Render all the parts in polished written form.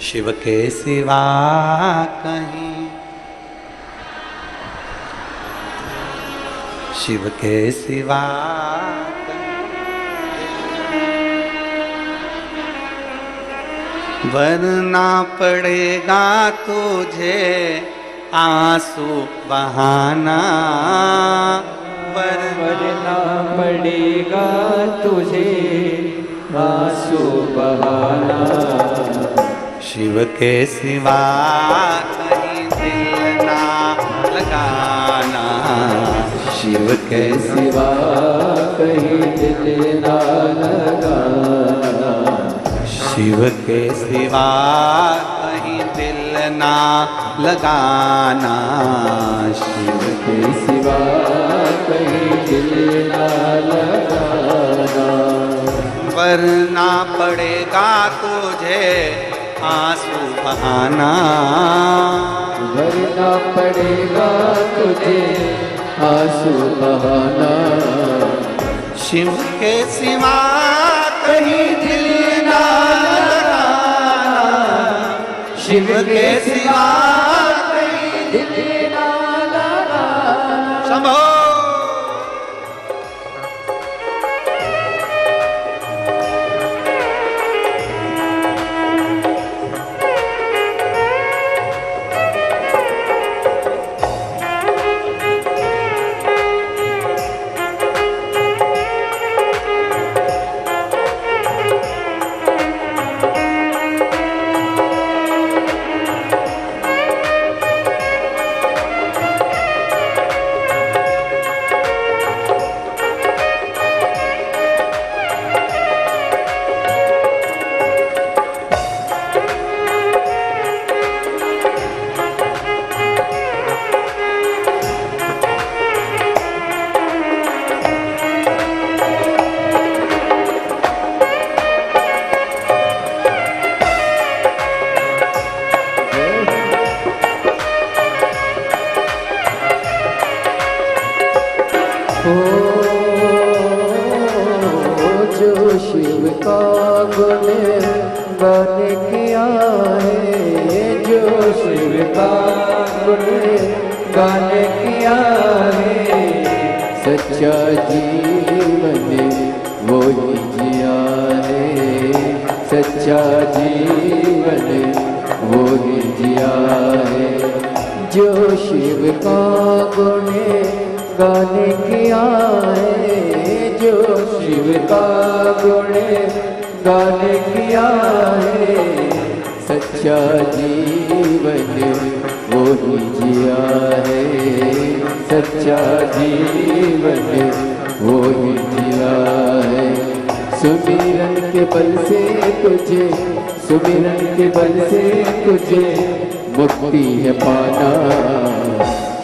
शिव के सिवा कहीं, शिव के सिवा कहीं, वरना पड़ेगा तुझे आंसू बहाना, वरना पड़ेगा तुझे आंसू बहाना। शिव के सिवा कहीं दिल ना लगाना, शिव के सिवा कहीं दिल ना लगाना, शिव के सिवा कहीं दिल ना लगाना, शिव के सिवा कहीं दिल ना लगाना। वरना पड़ेगा तुझे आंसू बहाना, वरना पड़ेगा तुझे आंसू बहाना। शिव के सिवा कहीं दिल ना लगाना, शिव के सिवा कहीं दिल ना लगाना। शंभो जो शिव का गुण गान किया है, जो शिव का गुण गान किया है, सच्चा जीवन वो ही जिया है, सच्चा जीवन वो ही जिया है। जो शिव का गुण गान किया है, जो शिव का गुण गान किया है, सच्चा जीवन वो ही जिया है, सच्चा जीवन वो ही जिया है। सुमिरन के बल से तुझे, सुमिरन के बल से तुझे मुक्ति है पाना,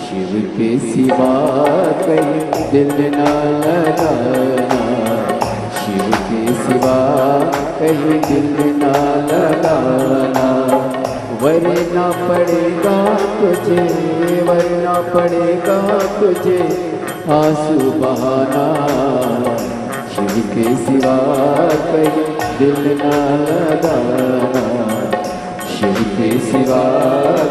शिव के सिवा कहीं दिल ना लगाना, शिव के सिवा कहीं दिल ना लगाना। वरना पड़ेगा तुझे, वरना पड़ेगा तुझे आंसू बहाना, शिव के सिवा कहीं दिल ना लगाना, शिव के सिवा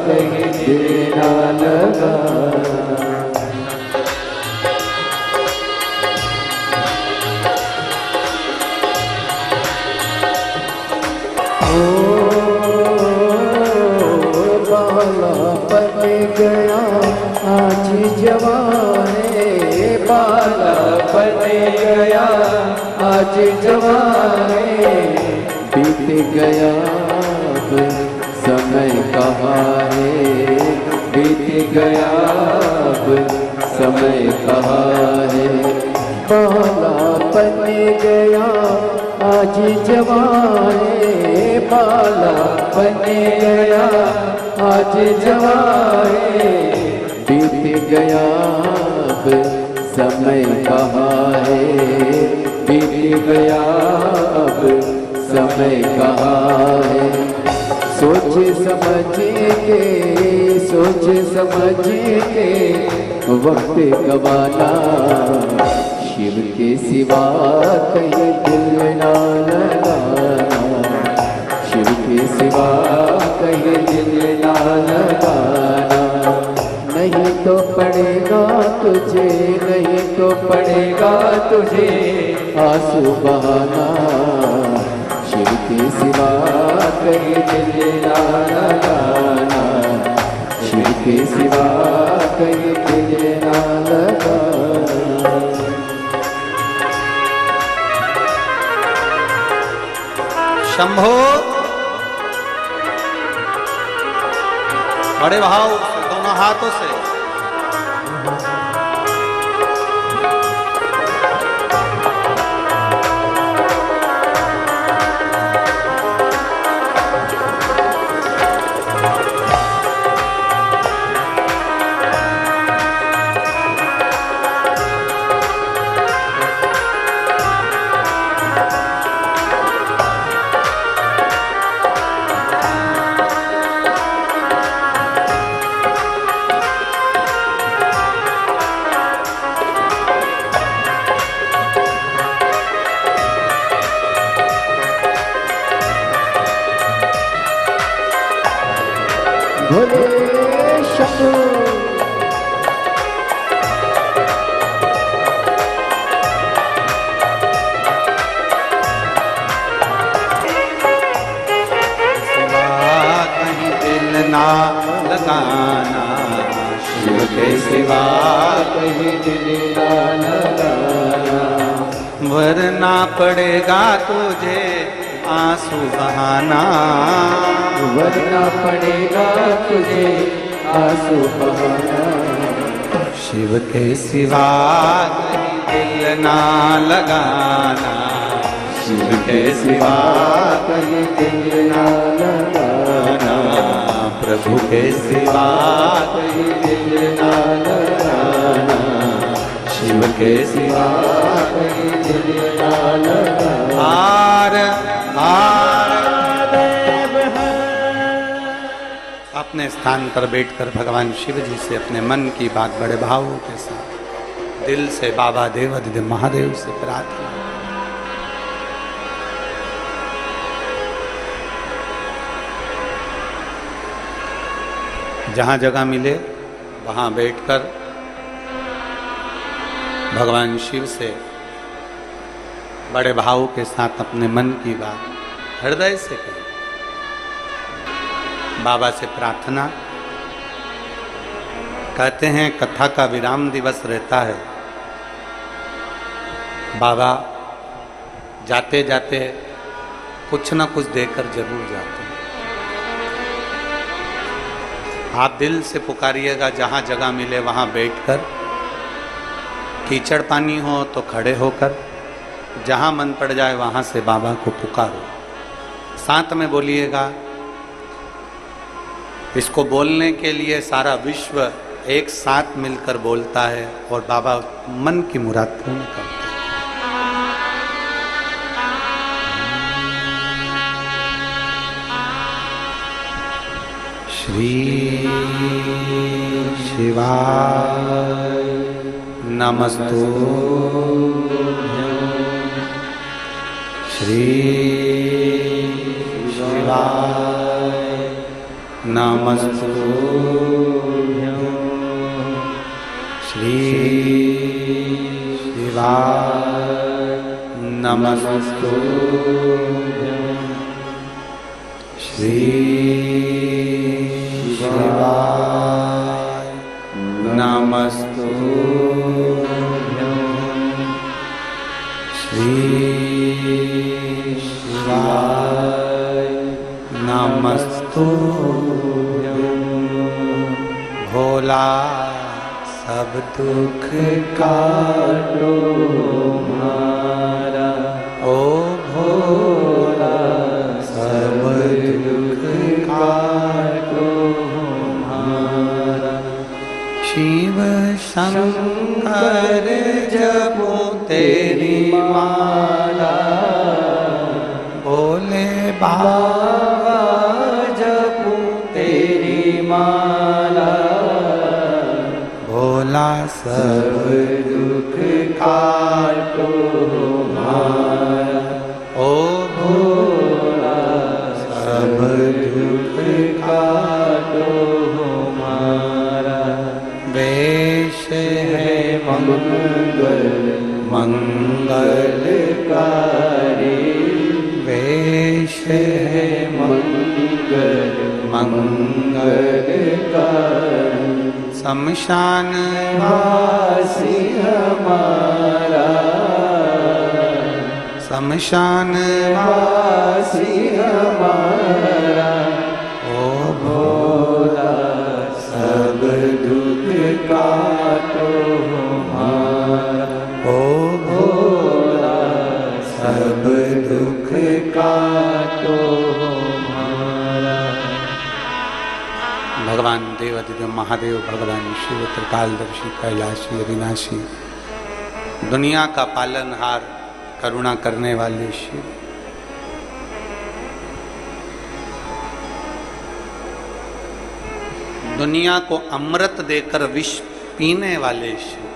कहीं दिल ना लगाना। बाला बन गया आज जवाने, बाला बन गया आज जवाने, बीत गया समय कहाँ है, बीत गया समय कहाँ है। बाला बन गया आज जवाने, बाला बन गया आज जवाने, बीत गया समय कहाँ है, बीत गया समय कहाँ है। सोच समझ के, सोच समझ के वक्त गवाना, शिव के सिवा कहीं दिल ना लगाना, शिव के सिवा तुझे, नहीं तो पड़ेगा तुझे आंसू बहाना। शिव के सिवा कहीं दिल ना लगाना, शिव के सिवा कहीं दिल ना लगाना। शंभो बड़े भाव से दोनों हाथों से भोले शंभो। कहीं दिल ना लगाना, शिव के सिवा कहीं दिल ना लगाना, वरना पड़ेगा तुझे आंसू बहाना। वरना पड़ेगा तुझे आंसू बहाना। शिव के सिवा कहीं दिल ना लगाना, शिव के सिवा कहीं दिल ना लगाना, प्रभु के सिवा कहीं दिल ना लगाना, शिव के सिवा कहीं दिल ना लगाना। आर अपने स्थान पर बैठकर भगवान शिव जी से अपने मन की बात बड़े भावों के साथ दिल से बाबा देवाधिदेव महादेव से प्रार्थना। जहां जगह मिले वहां बैठकर भगवान शिव से बड़े भाव के साथ अपने मन की बात हृदय से करें। बाबा से प्रार्थना। कहते हैं कथा का विराम दिवस रहता है, बाबा जाते जाते कुछ ना कुछ देकर जरूर जाते हैं। आप दिल से पुकारिएगा, जहां जगह मिले वहां बैठकर, कीचड़ पानी हो तो खड़े होकर, जहां मन पड़ जाए वहां से बाबा को पुकारो। साथ में बोलिएगा। इसको बोलने के लिए सारा विश्व एक साथ मिलकर बोलता है और बाबा मन की मुराद पूर्ण करते हैं। श्री शिवाय नमस्तुभ्यं, श्री शिवाय नमस्तुभ्यं, श्री शिवाय नमस्तुभ्यं, श्री शिवाय नमस्तुभ्यं, श्री शिवाय नमस्तुभ्यं। भोला सब दुख काटो हमारा, ओ भोला सब दुख काटो हमारा। शिव शंकर जपो तेरी माला, भोले बाबा जपो तेरी माला। भोला सब दुख काटो हमारा, ओ भोला सब दुख काटो हमारा। वेश है कर मंगल कारण शमशान वासी हमारा शमशान वासी हमारा ओ भोला सब दुख काटो हमारा ओ भोला सब दुख काटो हमारा। भगवान देवादिदेव महादेव भगवान शिव त्रिकालदर्शी कैलाशी अविनाशी दुनिया का पालनहार करुणा करने वाले शिव दुनिया को अमृत देकर विष पीने वाले शिव